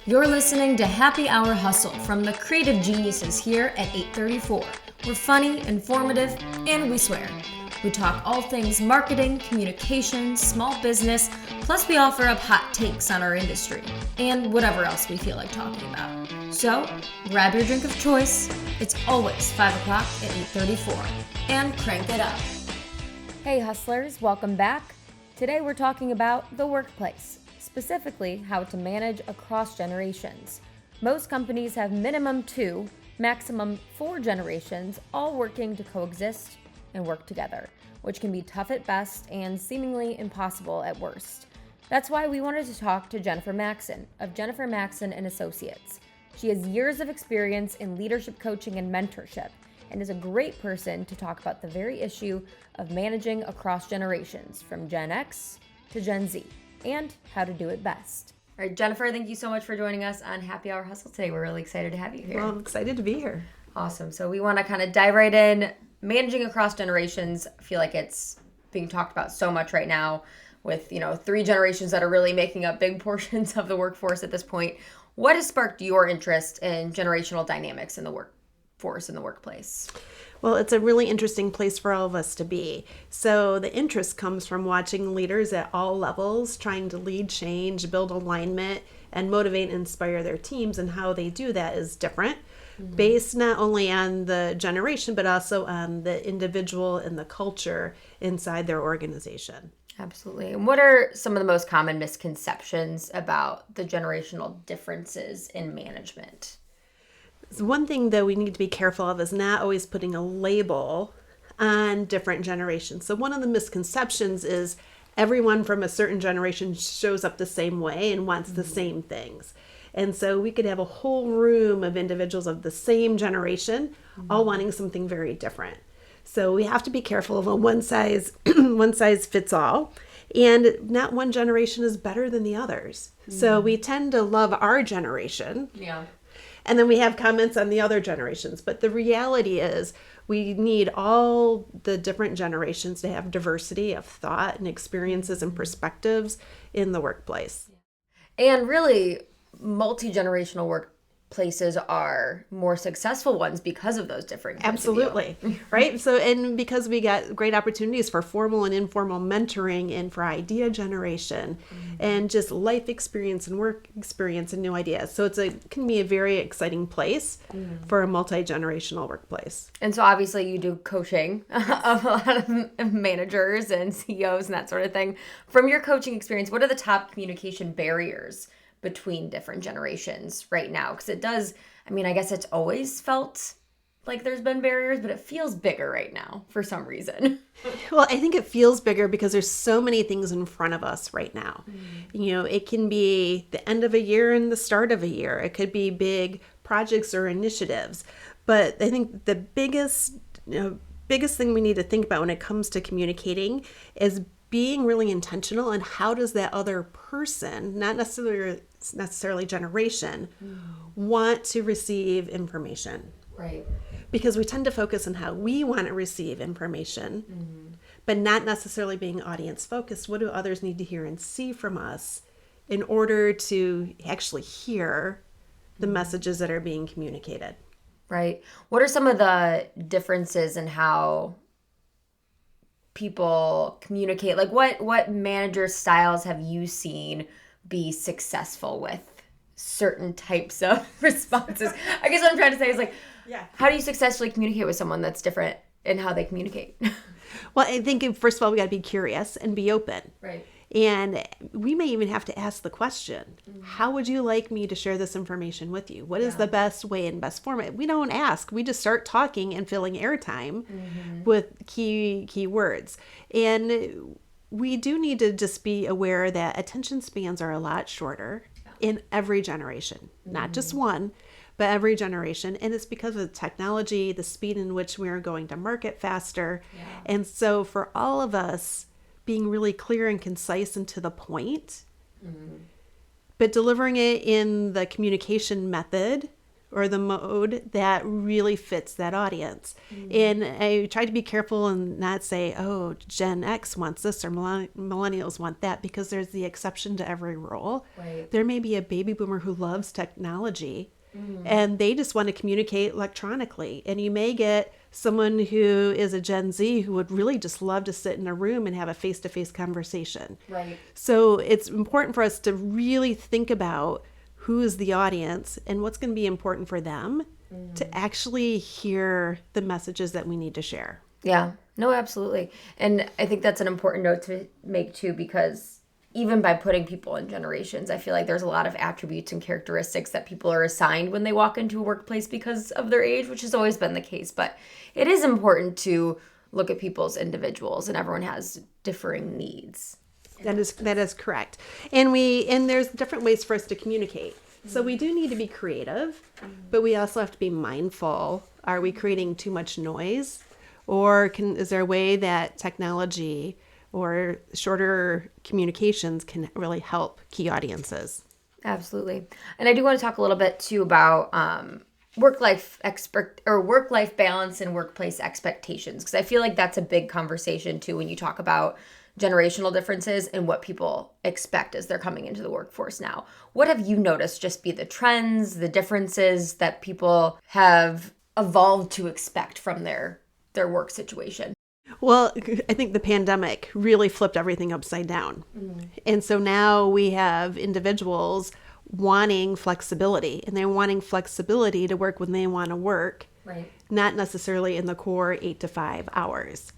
You're listening to Happy Hour Hustle from the creative geniuses here at 834. We're funny, informative, and we swear. We talk all things marketing, communication, small business, plus we offer up hot takes on our industry and whatever else we feel like talking about. So, grab your drink of choice. It's always 5 o'clock at 834. And crank it up. Hey hustlers, welcome back. Today we're talking about the workplace. Specifically, how to manage across generations. Most companies have minimum 2, maximum 4 generations, all working to coexist and work together, which can be tough at best and seemingly impossible at worst. That's why we wanted to talk to Jennifer Maxson of Jennifer Maxson and Associates. She has years of experience in leadership coaching and mentorship, and is a great person to talk about the very issue of managing across generations, from Gen X to Gen Z. And how to do it best. All right, Jennifer, thank you so much for joining us on Happy Hour Hustle today. We're really excited to have you here. Well, I'm excited to be here. Awesome. So we want to kind of dive right in. Managing across generations, I feel like it's being talked about so much right now with, 3 generations that are really making up big portions of the workforce at this point. What has sparked your interest in generational dynamics in the workforce, in the workplace? Well, it's a really interesting place for all of us to be. So the interest comes from watching leaders at all levels trying to lead change, build alignment, and motivate and inspire their teams. And how they do that is different, based not only on the generation, but also on the individual and the culture inside their organization. Absolutely. And what are some of the most common misconceptions about the generational differences in management? One thing that we need to be careful of is not always putting a label on different generations. So one of the misconceptions is everyone from a certain generation shows up the same way and wants the same things. And so we could have a whole room of individuals of the same generation all wanting something very different. So we have to be careful of a one size fits all. And not one generation is better than the others. So we tend to love our generation. Yeah. And then we have comments on the other generations. But the reality is we need all the different generations to have diversity of thought and experiences and perspectives in the workplace. And really, multi-generational workplaces are more successful ones because of those different points of view. Absolutely. Right? So, and because we got great opportunities for formal and informal mentoring and for idea generation and just life experience and work experience and new ideas. So can be a very exciting place for a multi-generational workplace. And so obviously you do coaching of a lot of managers and CEOs and that sort of thing. From your coaching experience, what are the top communication barriers between different generations right now? Because it does, I guess it's always felt like there's been barriers, but it feels bigger right now for some reason. Well, I think it feels bigger because there's so many things in front of us right now. It can be the end of a year and the start of a year. It could be big projects or initiatives. But I think the biggest thing we need to think about when it comes to communicating is being really intentional and how does that other person, not necessarily generation, want to receive information. Right. Because we tend to focus on how we want to receive information, but not necessarily being audience focused. What do others need to hear and see from us in order to actually hear the messages that are being communicated? Right. What are some of the differences in how people communicate? Like what manager styles have you seen be successful with certain types of responses? I guess what I'm trying to say is how do you successfully communicate with someone that's different in how they communicate? Well, I think first of all, we got to be curious and be open. Right. And we may even have to ask the question, how would you like me to share this information with you? What is the best way and best format? We don't ask. We just start talking and filling airtime with key words. And we do need to just be aware that attention spans are a lot shorter in every generation, not just one, but every generation. And it's because of technology, the speed in which we are going to market faster. Yeah. And so for all of us, being really clear and concise and to the point, but delivering it in the communication method or the mode that really fits that audience. And I try to be careful and not say, oh, Gen X wants this or millennials want that, because there's the exception to every rule. Right. There may be a baby boomer who loves technology and they just want to communicate electronically. And you may get someone who is a Gen Z who would really just love to sit in a room and have a face-to-face conversation. Right. So it's important for us to really think about who is the audience and what's going to be important for them to actually hear the messages that we need to share. Yeah, no, absolutely. And I think that's an important note to make too, because even by putting people in generations, I feel like there's a lot of attributes and characteristics that people are assigned when they walk into a workplace because of their age, which has always been the case. But it is important to look at people as individuals, and everyone has differing needs. That is correct. And there's different ways for us to communicate. So we do need to be creative, but we also have to be mindful. Are we creating too much noise? Or is there a way that technology or shorter communications can really help key audiences? Absolutely. And I do want to talk a little bit too about work-life balance and workplace expectations, because I feel like that's a big conversation too when you talk about generational differences and what people expect as they're coming into the workforce now. What have you noticed just be the trends, the differences that people have evolved to expect from their work situation? Well, I think the pandemic really flipped everything upside down. And so now we have individuals wanting flexibility, and they're wanting flexibility to work when they want to work. Right. Not necessarily in the core 8 to 5 hours.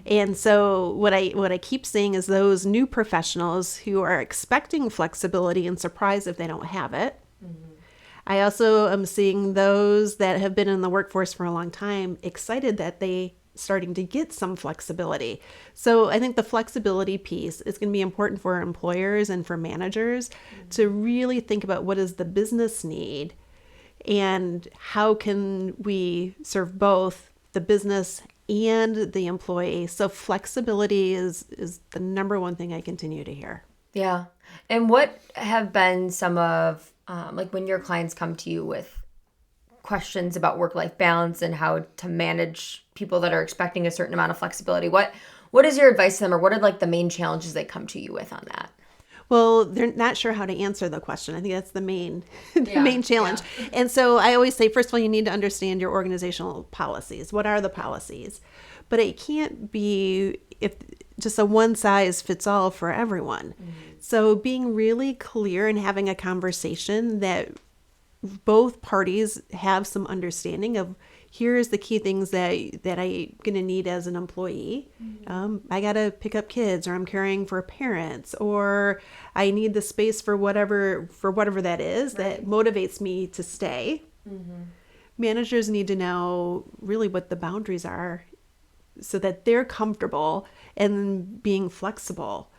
And so what I keep seeing is those new professionals who are expecting flexibility and surprised if they don't have it. I also am seeing those that have been in the workforce for a long time excited that they starting to get some flexibility. So I think the flexibility piece is going to be important for employers and for managers to really think about what is the business need and how can we serve both the business and the employee. So flexibility is the number one thing I continue to hear. Yeah. And what have been some of, like when your clients come to you with questions about work-life balance and how to manage people that are expecting a certain amount of flexibility, what is your advice to them, or what are like the main challenges they come to you with on that? Well, they're not sure how to answer the question. I think that's the main main challenge. Yeah. And so I always say, first of all, you need to understand your organizational policies. What are the policies? But it can't be if just a one size fits all for everyone. So being really clear and having a conversation that both parties have some understanding of, here's the key things that I'm going to need as an employee. I got to pick up kids, or I'm caring for parents, or I need the space for whatever that is that motivates me to stay. Managers need to know really what the boundaries are so that they're comfortable and being flexible.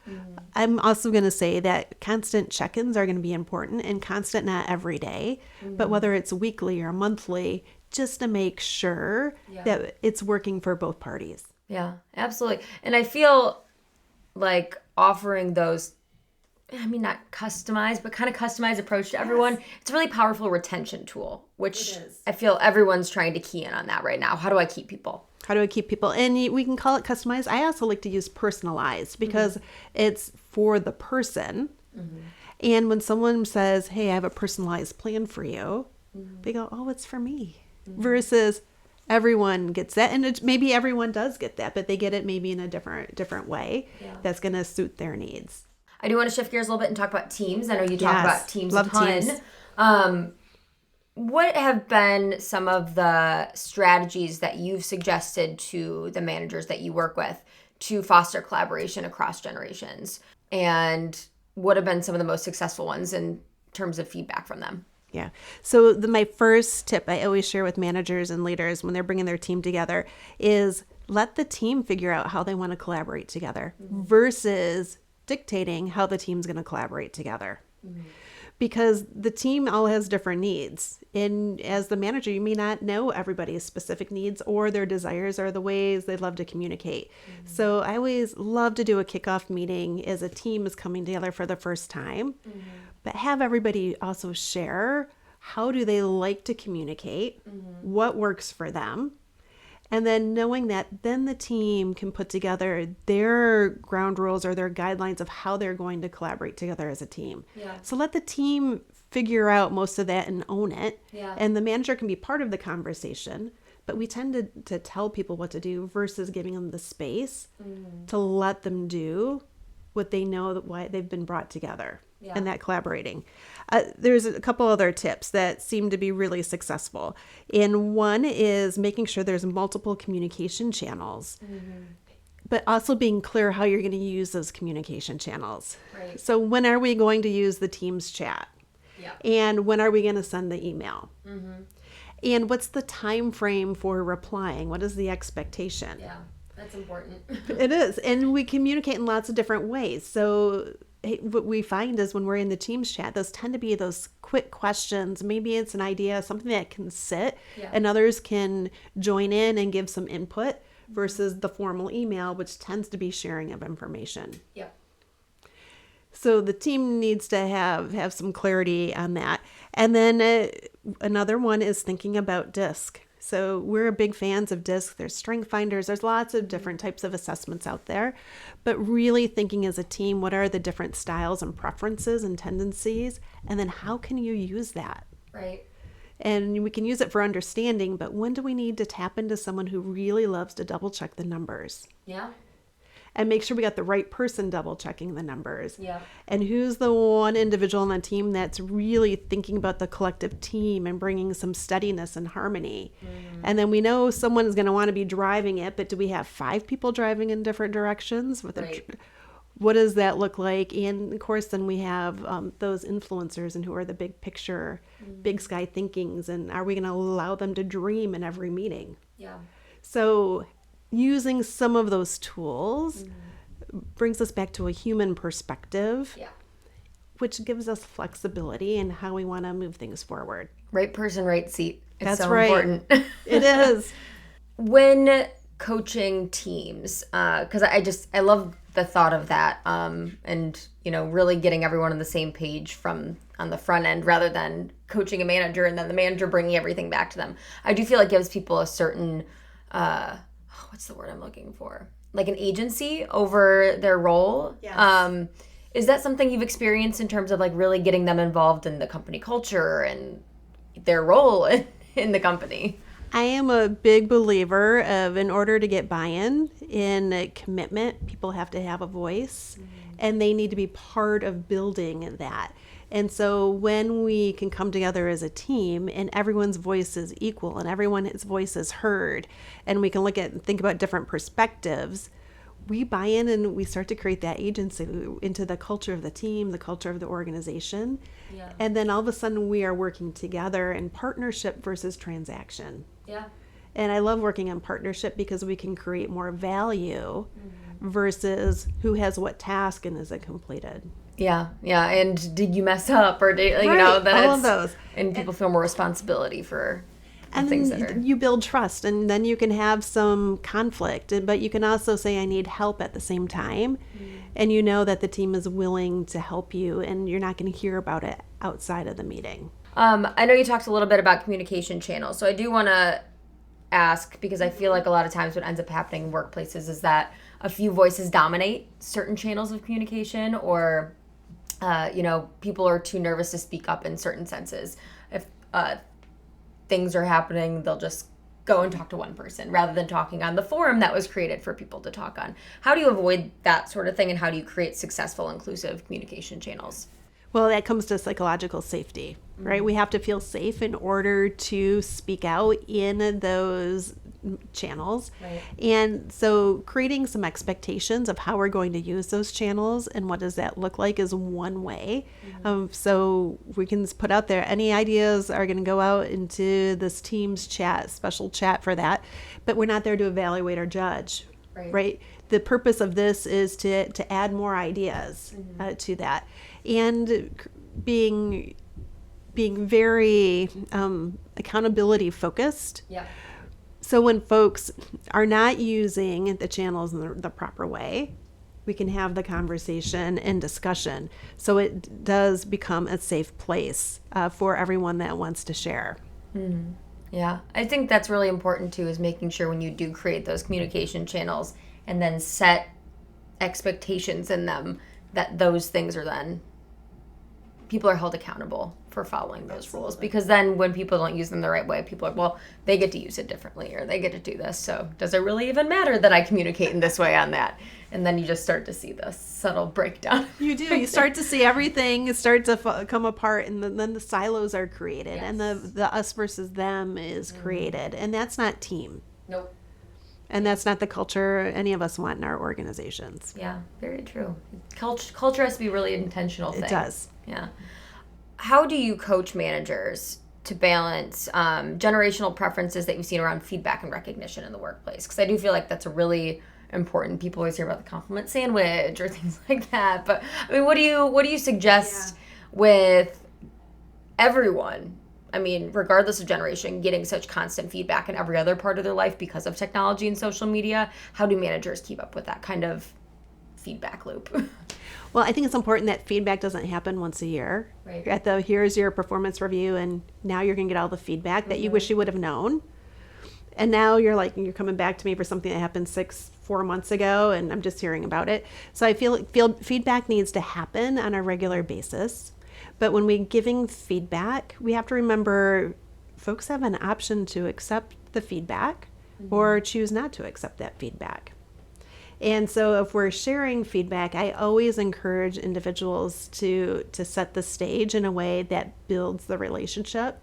I'm also going to say that constant check-ins are going to be important, and constant, not every day, but whether it's weekly or monthly, just to make sure that it's working for both parties. Yeah, absolutely. And I feel like offering those, I mean, not customized, but kind of customized approach to everyone, it's a really powerful retention tool, which I feel everyone's trying to key in on that right now. How do I keep people? How do I keep people? And we can call it customized. I also like to use personalized because it's for the person. And when someone says, hey, I have a personalized plan for you, they go, oh, it's for me. Versus everyone gets that. And maybe everyone does get that, but they get it maybe in a different way that's going to suit their needs. I do want to shift gears a little bit and talk about teams. I know you talk about teams a ton. Teams. What have been some of the strategies that you've suggested to the managers that you work with to foster collaboration across generations? And what have been some of the most successful ones in terms of feedback from them? Yeah. So my first tip I always share with managers and leaders when they're bringing their team together is let the team figure out how they want to collaborate together versus dictating how the team's going to collaborate together. Because the team all has different needs. And as the manager, you may not know everybody's specific needs or their desires or the ways they love to communicate. So I always love to do a kickoff meeting as a team is coming together for the first time, but have everybody also share How do they like to communicate? What works for them? And then knowing that, then the team can put together their ground rules or their guidelines of how they're going to collaborate together as a team. Yeah. So let the team figure out most of that and own it. Yeah. And the manager can be part of the conversation. But we tend to tell people what to do versus giving them the space to let them do what they know, that why they've been brought together. Yeah. And that collaborating. There's a couple other tips that seem to be really successful. And one is making sure there's multiple communication channels, but also being clear how you're going to use those communication channels. Right. So when are we going to use the Teams chat? Yeah. And when are we going to send the email? And what's the time frame for replying? What is the expectation? Yeah, that's important. It is. And we communicate in lots of different ways. So what we find is when we're in the Teams chat, those tend to be those quick questions. Maybe it's an idea, something that can sit, and others can join in and give some input versus the formal email, which tends to be sharing of information. Yeah. So the team needs to have some clarity on that. And then another one is thinking about DISC. So we're big fans of DISC. There's strength finders. There's lots of different types of assessments out there. But really thinking as a team, what are the different styles and preferences and tendencies? And then how can you use that? Right. And we can use it for understanding, but when do we need to tap into someone who really loves to double check the numbers? Yeah. And make sure we got the right person double checking the numbers. Yeah. And who's the one individual on the team that's really thinking about the collective team and bringing some steadiness and harmony. And then we know someone is going to want to be driving it, but do we have 5 people driving in different directions? What does that look like? And of course, then we have those influencers and who are the big picture, big sky thinkings. And are we going to allow them to dream in every meeting? Yeah. So using some of those tools brings us back to a human perspective, which gives us flexibility in how we want to move things forward. Right person, right seat. It's That's so right. important. It is. When coaching teams, because I love the thought of that, and really getting everyone on the same page from on the front end rather than coaching a manager and then the manager bringing everything back to them. I do feel it gives people a certain what's the word I'm looking for? Like an agency over their role. Yes. Is that something you've experienced in terms of like really getting them involved in the company culture and their role in the company? I am a big believer of, in order to get buy-in in a commitment, people have to have a voice and they need to be part of building that. And so when we can come together as a team and everyone's voice is equal and everyone's voice is heard, and we can look at and think about different perspectives, we buy in and we start to create that agency into the culture of the team, the culture of the organization. Yeah. And then all of a sudden we are working together in partnership versus transaction. Yeah. And I love working in partnership because we can create more value versus who has what task and is it completed. Yeah. And did you mess up or did Right, then all of those. And people feel more responsibility for and things then that are... you build trust, and then you can have some conflict, but you can also say I need help at the same time, and you know that the team is willing to help you and you're not going to hear about it outside of the meeting. I know you talked a little bit about communication channels, so I do want to ask, because I feel like a lot of times what ends up happening in workplaces is that a few voices dominate certain channels of communication, or people are too nervous to speak up in certain senses. If things are happening, they'll just go and talk to one person rather than talking on the forum that was created for people to talk on. How do you avoid that sort of thing, and how do you create successful, inclusive communication channels? Well, that comes to psychological safety, right? We have to feel safe in order to speak out in those channels. Right. And so creating some expectations of how we're going to use those channels and what does that look like is one way. So we can put out there, any ideas are going to go out into this Teams chat, special chat for that, but we're not there to evaluate or judge, right? The purpose of this is to add more ideas to that. And being very accountability focused. Yeah. So when folks are not using the channels in the proper way, we can have the conversation and discussion. So it does become a safe place for everyone that wants to share. Mm-hmm. Yeah, I think that's really important too, is making sure when you do create those communication channels and then set expectations in them, that those things are then, people are held accountable for following those rules. Because then when people don't use them the right way, people are, well, they get to use it differently, or they get to do this, so does it really even matter that I communicate in this way on that? And then you just start to see the subtle breakdown. You do. You start to see everything start to come apart, and then the silos are created, and the us versus them is created, and that's not team. Nope. And that's not the culture any of us want in our organizations. Yeah, very true. Culture has to be a really intentional thing. It does. Yeah. How do you coach managers to balance generational preferences that you've seen around feedback and recognition in the workplace? Because I do feel like that's a really important. People always hear about the compliment sandwich or things like that. But I mean, what do you suggest with everyone? I mean, regardless of generation, getting such constant feedback in every other part of their life because of technology and social media. How do managers keep up with that kind of feedback loop? Well, I think it's important that feedback doesn't happen once a year. Right. Here's your performance review, and now you're going to get all the feedback that you wish you would have known. And now you're coming back to me for something that happened 4 months ago, and I'm just hearing about it. So I feel feedback needs to happen on a regular basis. But when we're giving feedback, we have to remember folks have an option to accept the feedback or choose not to accept that feedback. And so if we're sharing feedback, I always encourage individuals to set the stage in a way that builds the relationship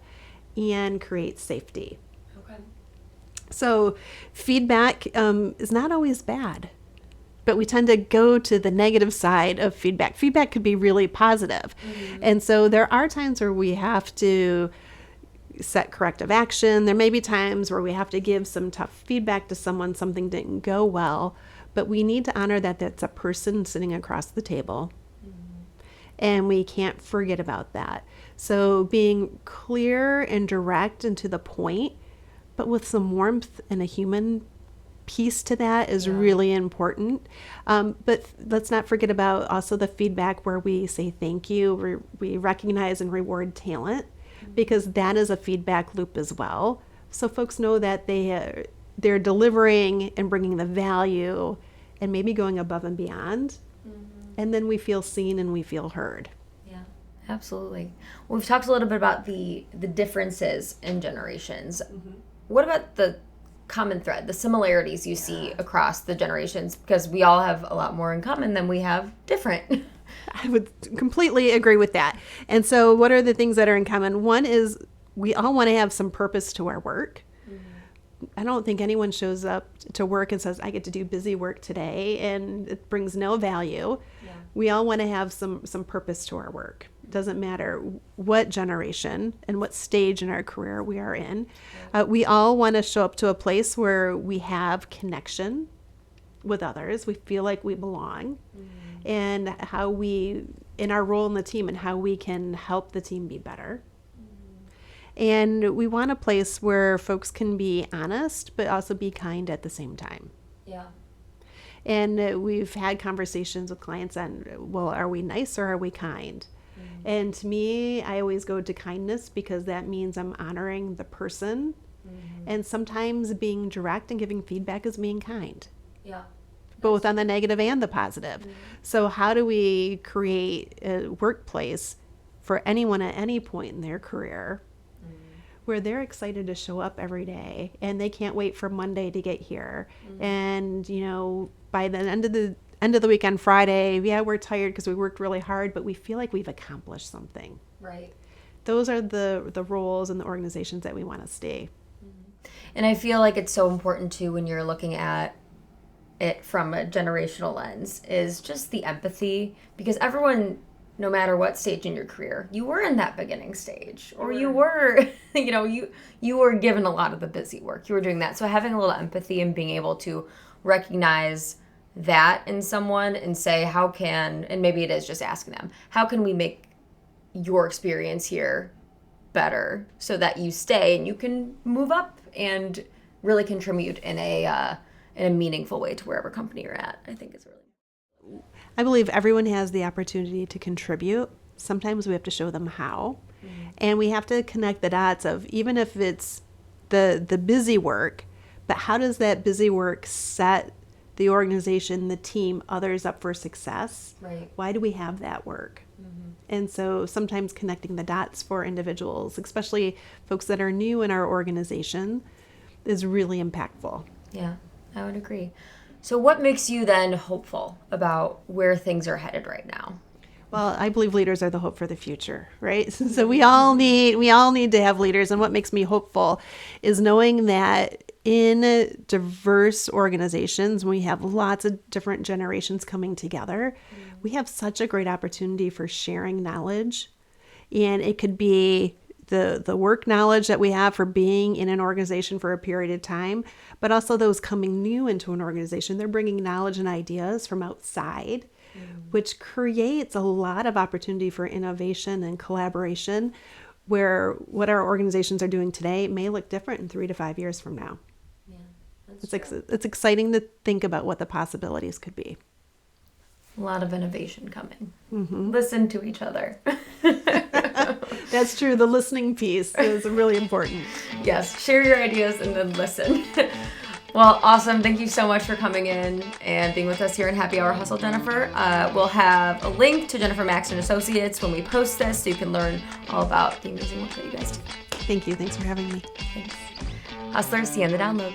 and creates safety. Okay. So feedback is not always bad, but we tend to go to the negative side of feedback. Feedback could be really positive. And so there are times where we have to set corrective action. There may be times where we have to give some tough feedback to someone, something didn't go well. But we need to honor that that's a person sitting across the table. And we can't forget about that. So being clear and direct and to the point, but with some warmth and a human piece to that is really important. But let's not forget about also the feedback where we say thank you, we recognize and reward talent, because that is a feedback loop as well. So folks know that they're delivering and bringing the value and maybe going above and beyond. And then we feel seen and we feel heard. Yeah, absolutely. Well, we've talked a little bit about the differences in generations. What about the common thread, the similarities you see across the generations? Because we all have a lot more in common than we have different. I would completely agree with that. And so what are the things that are in common? One is we all want to have some purpose to our work. I don't think anyone shows up to work and says, I get to do busy work today, and it brings no value. Yeah. We all want to have some purpose to our work. It doesn't matter what generation and what stage in our career we are in. We all want to show up to a place where we have connection with others. We feel like we belong, and how we, in our role in the team, and how we can help the team be better. And we want a place where folks can be honest, but also be kind at the same time. Yeah. And we've had conversations with clients on, well, are we nice or are we kind? And to me, I always go to kindness, because that means I'm honoring the person. And sometimes being direct and giving feedback is being kind. Yeah. Both on the negative and the positive. So how do we create a workplace for anyone at any point in their career where they're excited to show up every day and they can't wait for Monday to get here? And, by the end of the week on Friday, we're tired because we worked really hard, but we feel like we've accomplished something. Right. Those are the roles and the organizations that we want to stay. And I feel like it's so important too, when you're looking at it from a generational lens, is just the empathy, because everyone, no matter what stage in your career, you were in that beginning stage, or you were, you were given a lot of the busy work. You were doing that. So having a little empathy and being able to recognize that in someone and say, and maybe it is just asking them, how can we make your experience here better so that you stay and you can move up and really contribute in a meaningful way to wherever company you're at, I think is really. I believe everyone has the opportunity to contribute. Sometimes we have to show them how. And we have to connect the dots of, even if it's the busy work, but how does that busy work set the organization, the team, others up for success? Right. Why do we have that work? And so sometimes connecting the dots for individuals, especially folks that are new in our organization, is really impactful. Yeah, I would agree. So what makes you then hopeful about where things are headed right now? Well, I believe leaders are the hope for the future, right? So we all need to have leaders. And what makes me hopeful is knowing that in diverse organizations, we have lots of different generations coming together. We have such a great opportunity for sharing knowledge. And it could be the work knowledge that we have for being in an organization for a period of time, but also those coming new into an organization. They're bringing knowledge and ideas from outside, which creates a lot of opportunity for innovation and collaboration, where what our organizations are doing today may look different in 3 to 5 years from now. Yeah, It's exciting to think about what the possibilities could be. a lot of innovation coming. Listen to each other. That's true. The listening piece is really important. Yes, share your ideas and then listen. Well, awesome. Thank you so much for coming in and being with us here in Happy Hour Hustle, Jennifer. We'll have a link to Jennifer Maxson Associates when we post this, so you can learn all about the amazing work that you guys do. Thank you. Thanks for having me. Thanks. Hustlers, see you on the download.